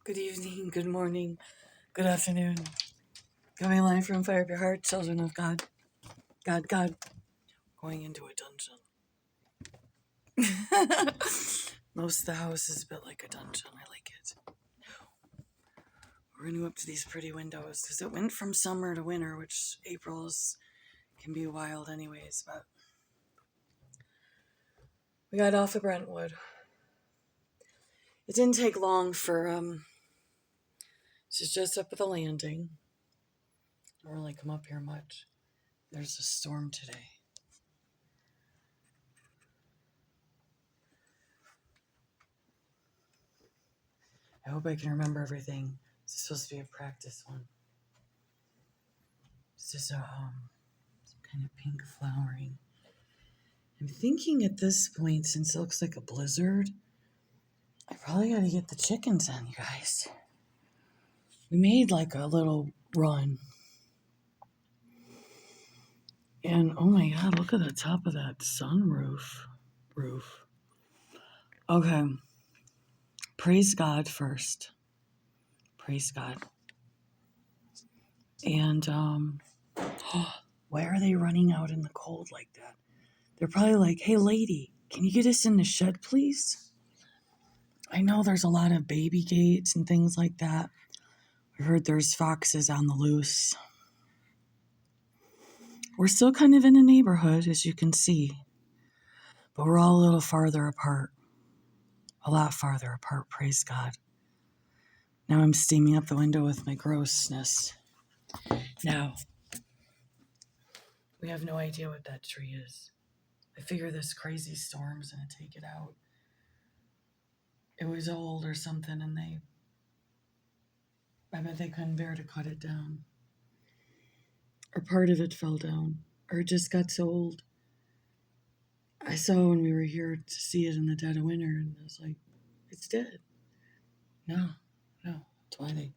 Good evening, good morning, good afternoon. Coming live from Fire of Your Heart, children of God. God. Going into a dungeon. Most of the house is built like a dungeon. I like it. We're going to up to these pretty windows because it went from summer to winter, which April's can be wild anyways, but we got off of Brentwood. It didn't take long for, she's just up at the landing. I don't really come up here much. There's a storm today. I hope I can remember everything. This is supposed to be a practice one. This is some kind of pink flowering. I'm thinking at this point, since it looks like a blizzard, I probably got to get the chickens in, you guys. We made like a little run. And oh my God, look at the top of that sunroof. Okay. Praise God first. Praise God. And why are they running out in the cold like that? They're probably like, hey lady, can you get us in the shed, please? I know there's a lot of baby gates and things like that. I heard there's foxes on the loose. We're still kind of in a neighborhood, as you can see, but we're all a little farther apart. A lot farther apart, praise God. Now I'm steaming up the window with my grossness. Now, we have no idea what that tree is. I figure this crazy storm's gonna take it out. It was old or something, and I bet they couldn't bear to cut it down. Or part of it fell down, or it just got so old. I saw when we were here to see it in the dead of winter, and I was like, it's dead. No, that's why they...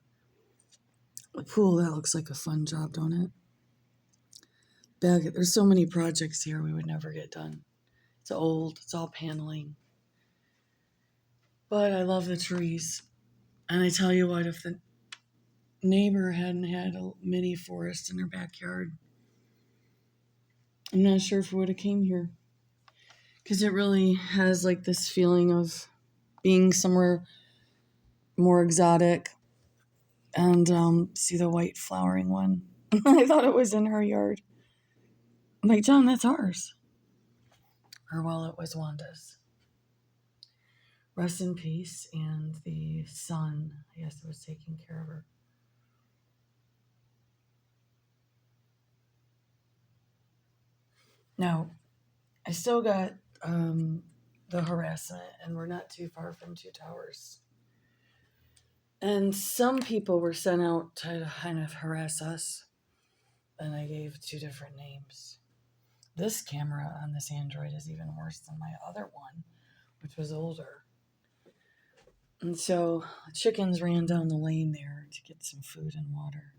The pool, that looks like a fun job, don't it? There's so many projects here we would never get done. It's old, it's all paneling. But I love the trees. And I tell you what, if the neighbor hadn't had a mini forest in her backyard, I'm not sure if we would have came here. Because it really has like this feeling of being somewhere more exotic. And see the white flowering one. I thought it was in her yard. I'm like, John, that's ours. Or well, it was Wanda's. Rest in peace, and the son, I guess, was taking care of her. Now, I still got the harassment, and we're not too far from Two Towers. And some people were sent out to kind of harass us, and I gave 2 different names. This camera on this Android is even worse than my other one, which was older. And so chickens ran down the lane there to get some food and water.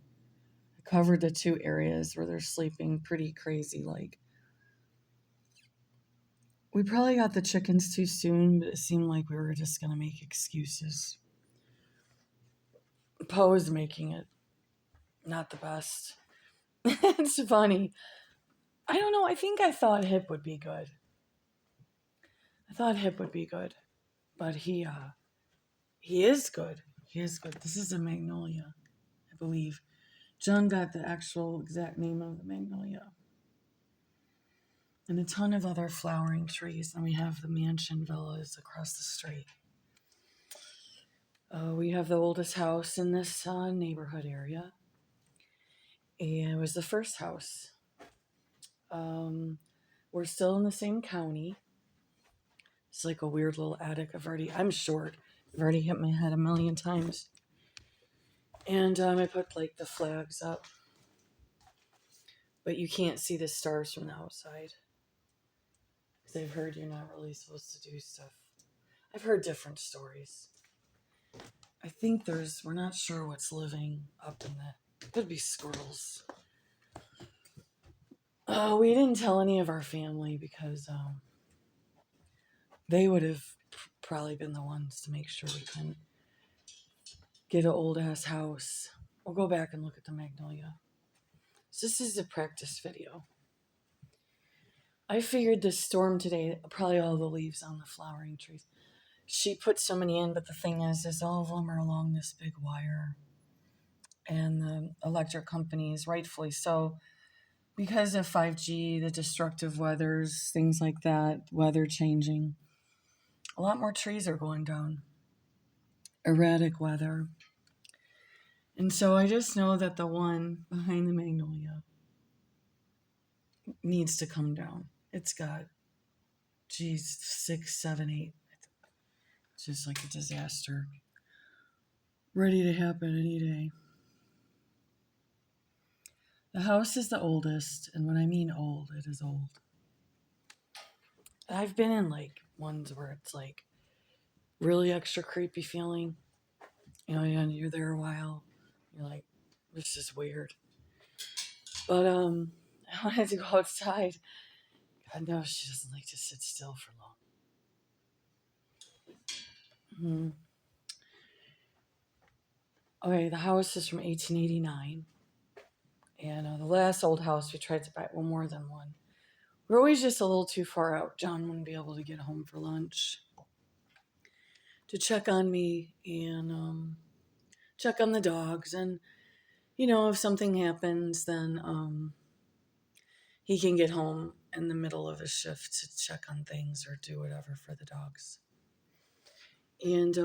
I covered the 2 areas where they're sleeping pretty crazy like. We probably got the chickens too soon, but it seemed like we were just going to make excuses. Poe is making it not the best. It's funny. I don't know. I think I thought Hip would be good. But he is good. He is good. This is a magnolia, I believe. John got the actual exact name of the magnolia. And a ton of other flowering trees. And we have the mansion villas across the street. We have the oldest house in this neighborhood area. And it was the first house. We're still in the same county. It's like a weird little attic. I'm short. I've already hit my head a million times. And I put like the flags up. But you can't see the stars from the outside. Because I've heard you're not really supposed to do stuff. I've heard different stories. I think we're not sure what's living up in that. Could be squirrels. We didn't tell any of our family because they would have probably been the ones to make sure we couldn't get an old ass house. We'll go back and look at the magnolia. So this is a practice video. I figured this storm today, probably all the leaves on the flowering trees. She put so many in, but the thing is all of them are along this big wire. And the electric companies, rightfully so, because of 5G, the destructive weathers, things like that, weather changing, a lot more trees are going down. Erratic weather. And so I just know that the one behind the magnolia needs to come down. It's got, 6, 7, 8. It's just like a disaster. Ready to happen any day. The house is the oldest, and when I mean old, it is old. I've been in like ones where it's like really extra creepy feeling. You know, and you're there a while. You're like, this is weird. But I wanted to go outside. God knows she doesn't like to sit still for long. Okay, the house is from 1889. And the last old house, we tried to buy, well, more than one. We're always just a little too far out. John wouldn't be able to get home for lunch to check on me and check on the dogs. And, you know, if something happens, then he can get home in the middle of his shift to check on things or do whatever for the dogs. And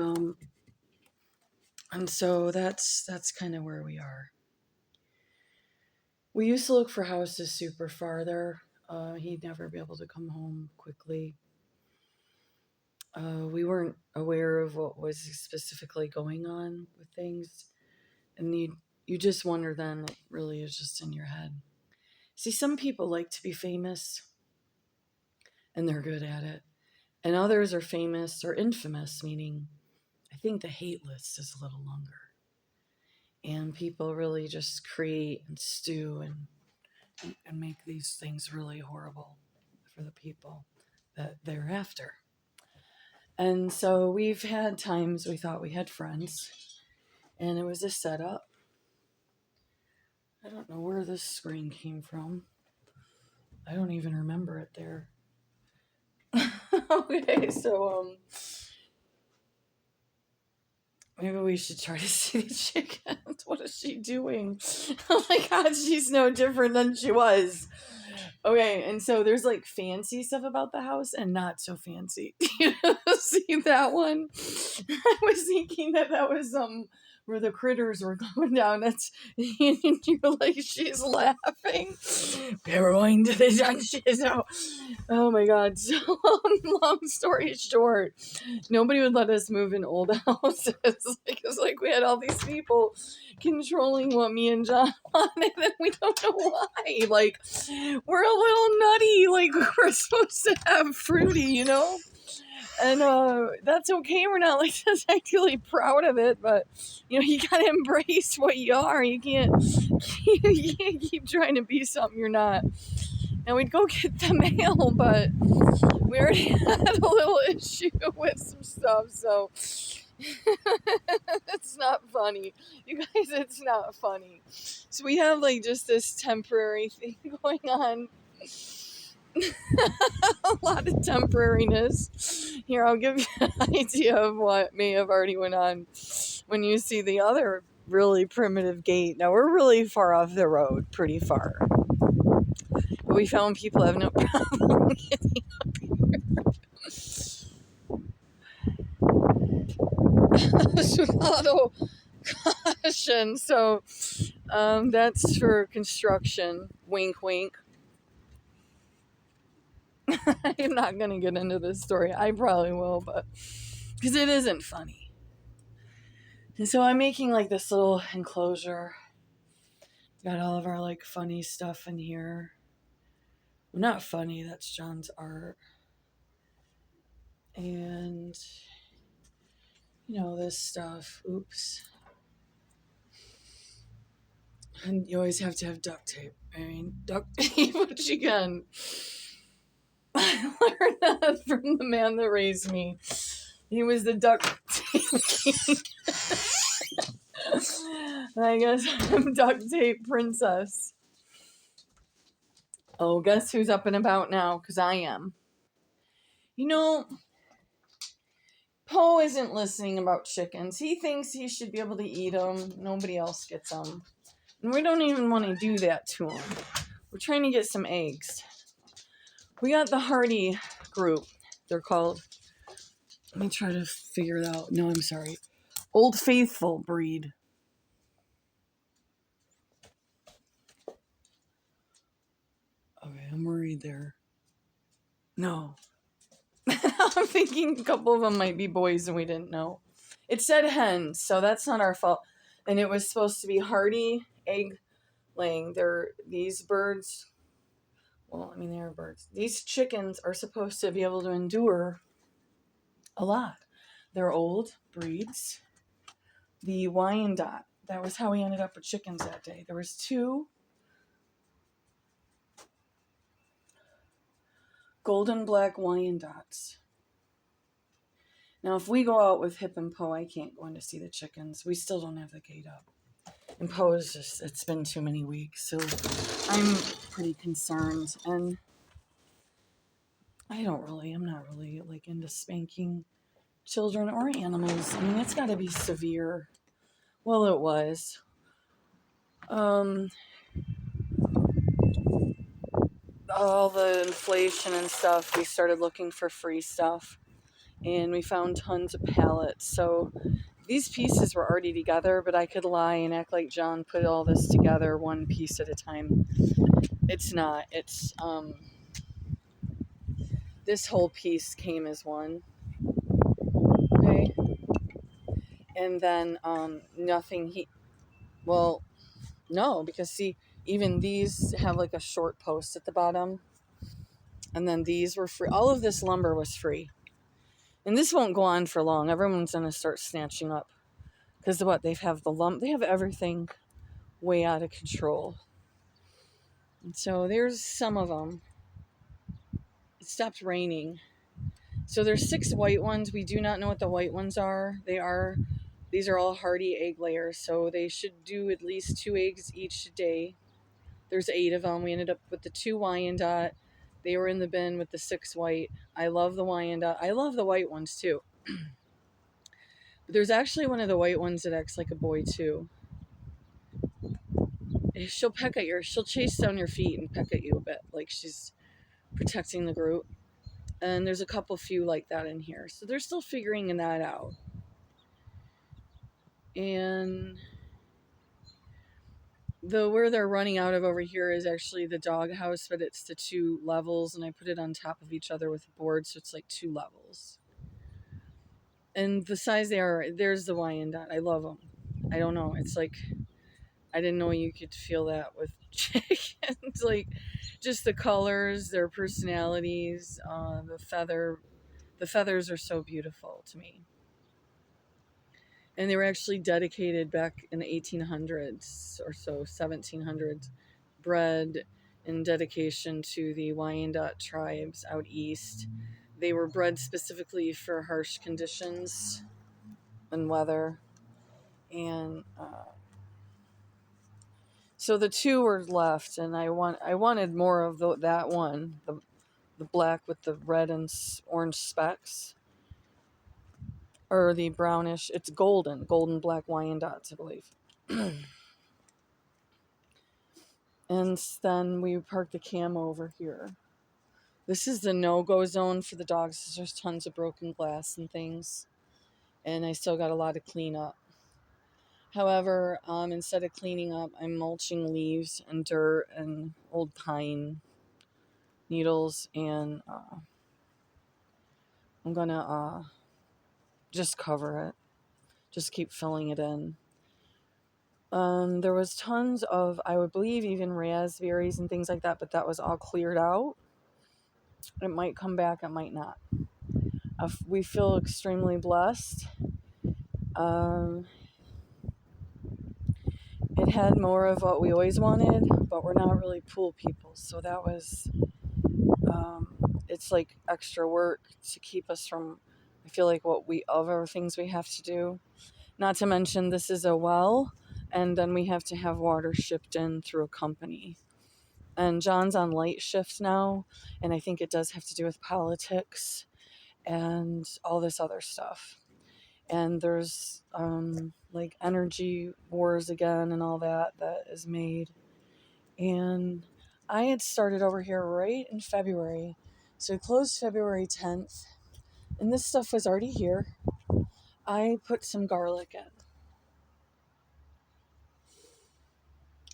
so that's kind of where we are. We used to look for houses super far there. He'd never be able to come home quickly. We weren't aware of what was specifically going on with things. And you just wonder then, it really is just in your head. See, some people like to be famous, and they're good at it. And others are famous or infamous, meaning I think the hate list is a little longer. And people really just create and stew and make these things really horrible for the people that they're after. And so we've had times we thought we had friends, and it was a setup. I don't know where this screen came from. I don't even remember it there. Okay, so maybe we should try to see the chickens. What is she doing? Oh my God, she's no different than she was. Okay, and so there's like fancy stuff about the house and not so fancy. You see that one? I was thinking that was where the critters were going down. That's and you're like, she's laughing. We're going to the dungeon. So, oh my God. So long story short, nobody would let us move in old houses because like we had all these people controlling what me and John wanted, and we don't know why. Like, we're a little nutty. Like, we're supposed to have fruity, you know? And that's okay. We're not like actually proud of it, but you know, you gotta embrace what you are. You can't keep trying to be something you're not. And we'd go get the mail, but we already had a little issue with some stuff, so it's not funny. You guys, it's not funny. So we have like just this temporary thing going on. A lot of temporariness. Here, I'll give you an idea of what may have already went on when you see the other really primitive gate. Now, we're really far off the road, pretty far. But we found people have no problem getting up here. Auto caution. So, that's for construction. Wink, wink. I'm not going to get into this story. I probably will, but because it isn't funny. And so I'm making like this little enclosure. Got all of our like funny stuff in here. Well, not funny, that's John's art. And, you know, this stuff. Oops. And you always have to have duct tape. I mean, duct tape, which again, I learned that from the man that raised me. He was the duct tape king. I guess I'm duct tape princess. Oh, guess who's up and about now? Because I am. You know, Poe isn't listening about chickens. He thinks he should be able to eat them. Nobody else gets them. And we don't even want to do that to him. We're trying to get some eggs. We got the Hardy group. They're called. Let me try to figure it out. No, I'm sorry. Old Faithful breed. Okay, I'm worried there. No. I'm thinking a couple of them might be boys and we didn't know. It said hens, so that's not our fault. And it was supposed to be Hardy egg laying. These birds, well, I mean, they are birds. These chickens are supposed to be able to endure a lot. They're old breeds. The Wyandotte, that was how we ended up with chickens that day. There was 2 golden black Wyandottes. Now, if we go out with Hip and Poe, I can't go in to see the chickens. We still don't have the gate up. And Poe is just, it's been too many weeks, so I'm pretty concerned. And I'm not really like into spanking children or animals. I mean, it's got to be severe. Well, it was. All the inflation and stuff, we started looking for free stuff. And we found tons of pallets. So these pieces were already together, but I could lie and act like John put all this together one piece at a time. It's not. It's, this whole piece came as one. Okay. And then, well, no, because see, even these have like a short post at the bottom. And then these were free. All of this lumber was free. And this won't go on for long. Everyone's going to start snatching up. Because they have they have everything way out of control. And so there's some of them. It stopped raining. So there's 6 white ones. We do not know what the white ones are. These are all Hardy egg layers. So they should do at least 2 eggs each day. There's 8 of them. We ended up with the 2 Wyandotte. They were in the bin with the 6 white. I love the Wyandotte. I love the white ones too. But there's actually one of the white ones that acts like a boy too. She'll chase down your feet and peck at you a bit, like she's protecting the group. And there's a few like that in here. So they're still figuring that out. And where they're running out of over here is actually the dog house, but it's the 2 levels, and I put it on top of each other with a board, so it's like 2 levels. And the size they are, there's the Wyandotte. I love them. I don't know. It's like, I didn't know you could feel that with chickens. Like, just the colors, their personalities, the feathers are so beautiful to me. And they were actually dedicated back in the 1800s or so, 1700s, bred in dedication to the Wyandotte tribes out east. They were bred specifically for harsh conditions and weather. And so the 2 were left, and I wanted more of that one, the black with the red and orange specks. Or the brownish, it's golden black Wyandottes, I believe. And then we parked the cam over here. This is the no-go zone for the dogs. There's tons of broken glass and things. And I still got a lot of cleanup. However, instead of cleaning up, I'm mulching leaves and dirt and old pine needles. And I'm going to just cover it. Just keep filling it in. There was tons of, I would believe, even raspberries and things like that, but that was all cleared out. It might come back, it might not. We feel extremely blessed. It had more of what we always wanted, but we're not really pool people, so that was, it's like extra work to keep us from, I feel like, other things we have to do. Not to mention, this is a well and then we have to have water shipped in through a company. And John's on light shift now, and I think it does have to do with politics and all this other stuff. And there's like energy wars again and all that is made. And I had started over here right in February. So we closed February 10th, and this stuff was already here. I put some garlic in.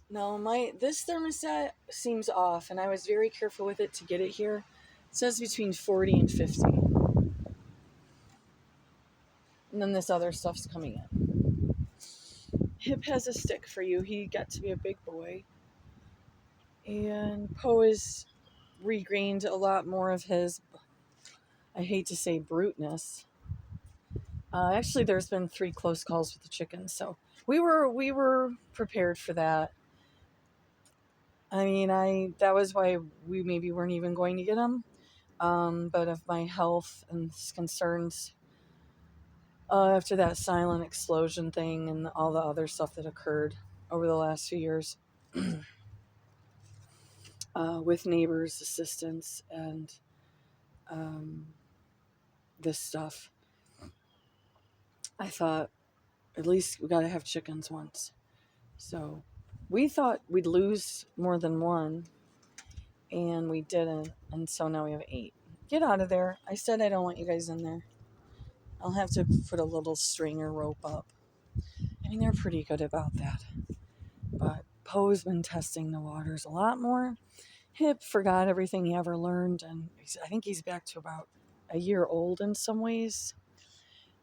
Now this thermostat seems off, and I was very careful with it to get it here. It says between 40 and 50. And then this other stuff's coming in. Hip has a stick for you. He got to be a big boy. And Poe has regained a lot more of his, I hate to say, bruteness. Actually, there's been 3 close calls with the chickens, so we were prepared for that. I mean, that was why we maybe weren't even going to get them. But of my health and concerns, after that silent explosion thing and all the other stuff that occurred over the last few years, with neighbors' assistance and this stuff, I thought, at least we got to have chickens once. So we thought we'd lose more than one, and we didn't. And so now we have 8. Get out of there. I said I don't want you guys in there. I'll have to put a little string or rope up. I mean, they're pretty good about that. But Poe's been testing the waters a lot more. Hip forgot everything he ever learned, and I think he's back to about a year old in some ways.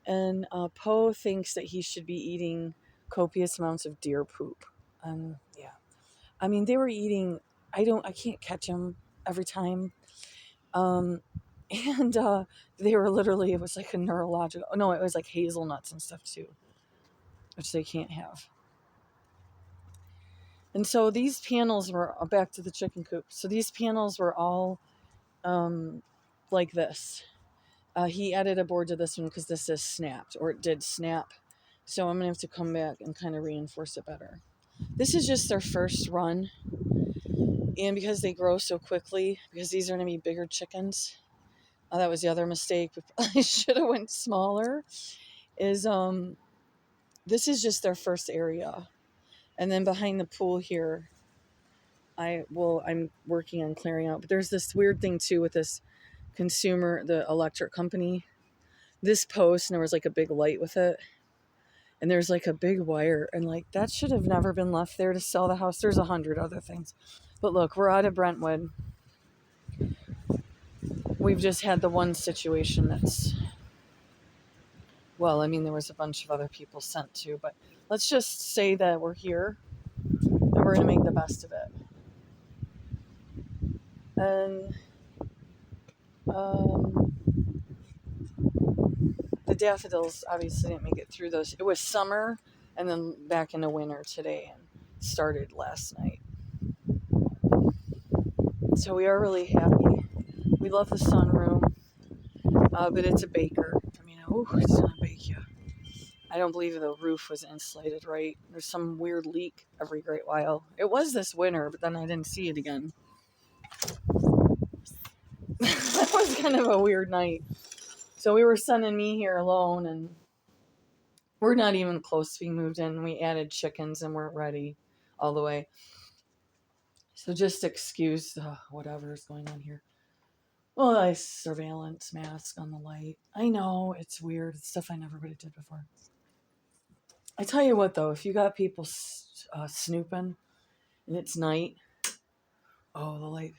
And Poe thinks that he should be eating copious amounts of deer poop. Yeah. I mean, they were eating, I can't catch them every time. And they were literally, it was like a neurological, no, it was like hazelnuts and stuff too, which they can't have. And so these panels were, back to the chicken coop. So these panels were all like this. He added a board to this one because this is snapped, or it did snap. So I'm going to have to come back and kind of reinforce it better. This is just their first run. And because they grow so quickly, because these are going to be bigger chickens, that was the other mistake. I should have went smaller. Is this is just their first area. And then behind the pool here, I'm working on clearing out. But there's this weird thing too with this consumer, the electric company. This post, and there was like a big light with it. And there's like a big wire, and like that should have never been left there to sell the house. There's 100 other things. But look, we're out of Brentwood. We've just had the one situation that's, well, I mean, there was a bunch of other people sent to, but let's just say that we're here and we're going to make the best of it. And the daffodils obviously didn't make it through those. It was summer and then back into winter today, and started last night. So we are really happy. We love the sunroom, but it's a baker. I mean, it's gonna bake you. I don't believe the roof was insulated right. There's some weird leak every great while. It was this winter, but then I didn't see it again. That was kind of a weird night. So we were sending me here alone, and we're not even close to being moved in. We added chickens and weren't ready all the way. So just excuse whatever's going on here. Well, nice surveillance mask on the light. I know, it's weird. It's stuff I never really did before. I tell you what, though, if you got people snooping and it's night, the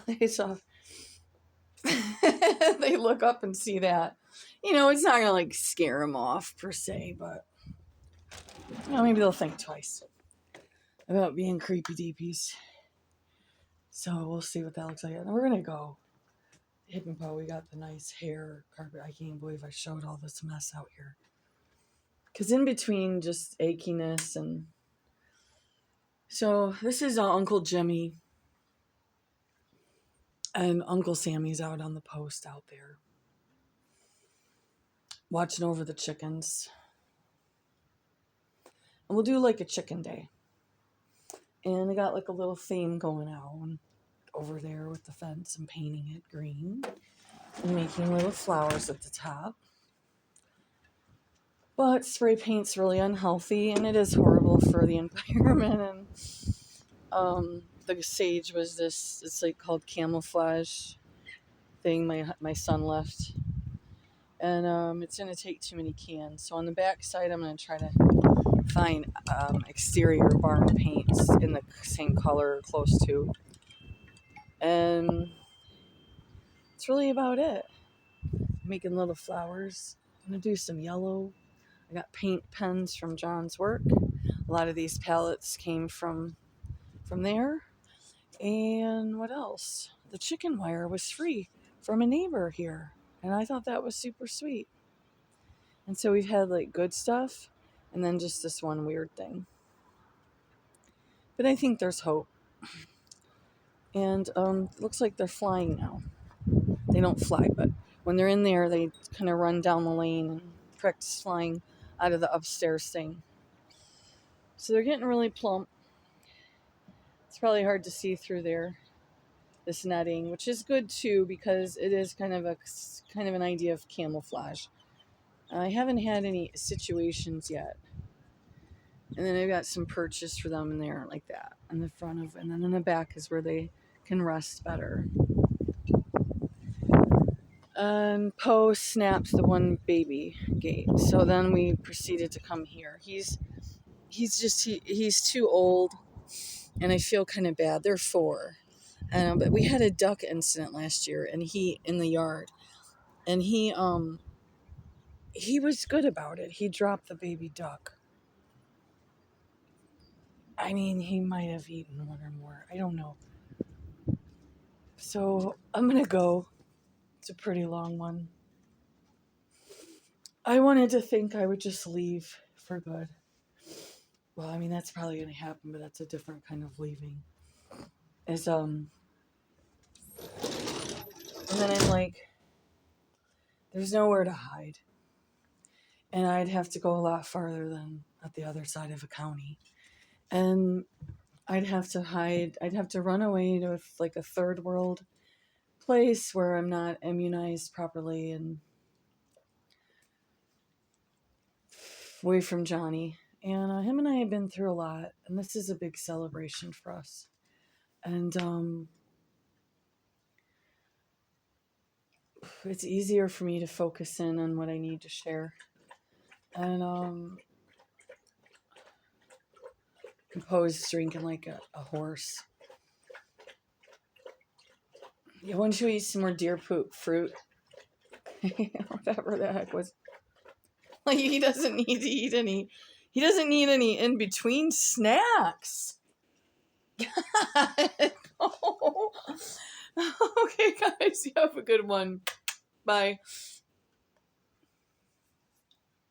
light's off. They look up and see that. You know, it's not going to, like, scare them off, per se, but, you know, maybe they'll think twice about being creepy deepies. So we'll see what that looks like. And we're going to go. Hip-Poe, we got the nice hair carpet. I can't believe I showed all this mess out here. Because in between just achiness and... So this is Uncle Jimmy. And Uncle Sammy's out on the post out there, watching over the chickens. we'll do like a chicken day. And I got like a little theme going on over there with the fence and painting it green and making little flowers at the top. But spray paint's really unhealthy, and it is horrible for the environment. And the sage was this, it's like called camouflage thing my son left. And it's going to take too many cans. So on the back side, I'm going to try to find exterior barn paints in the same color or close to. And that's really about it. Making little flowers. I'm going to do some yellow. I got paint pens from John's work. A lot of these palettes came from there. And what else? The chicken wire was free from a neighbor here. And I thought that was super sweet. And so we've had like good stuff and then just this one weird thing. But I think there's hope. And looks like they're flying now. They don't fly, but when they're in there, they kind of run down the lane and practice flying out of the upstairs thing. So they're getting really plump. It's probably hard to see through there, this netting, which is good too because it is kind of an idea of camouflage. I haven't had any situations yet. And then I've got some perches for them in there like that in the front of, and then in the back is where they can rest better. And Poe snapped the one baby gate. So then we proceeded to come here. He's too old, and I feel kind of bad. They're 4. But we had a duck incident last year, and he in the yard, and he was good about it. He dropped the baby duck. I mean, he might have eaten one or more. I don't know. So I'm gonna go. It's a pretty long one. I wanted to think I would just leave for good. Well, I mean, that's probably gonna happen, but that's a different kind of leaving. And then I'm like, there's nowhere to hide. And I'd have to go a lot farther than at the other side of a county. And I'd have to hide. I'd have to run away to like a third world place where I'm not immunized properly and away from Johnny. And him and I have been through a lot. And this is a big celebration for us. And it's easier for me to focus in on what I need to share. And Poe's drinking like a horse. Yeah, why don't you eat some more deer poop fruit? Whatever the heck was. Like, he doesn't need to eat any. He doesn't need any in between snacks. Oh. Okay, guys, you have a good one. Bye.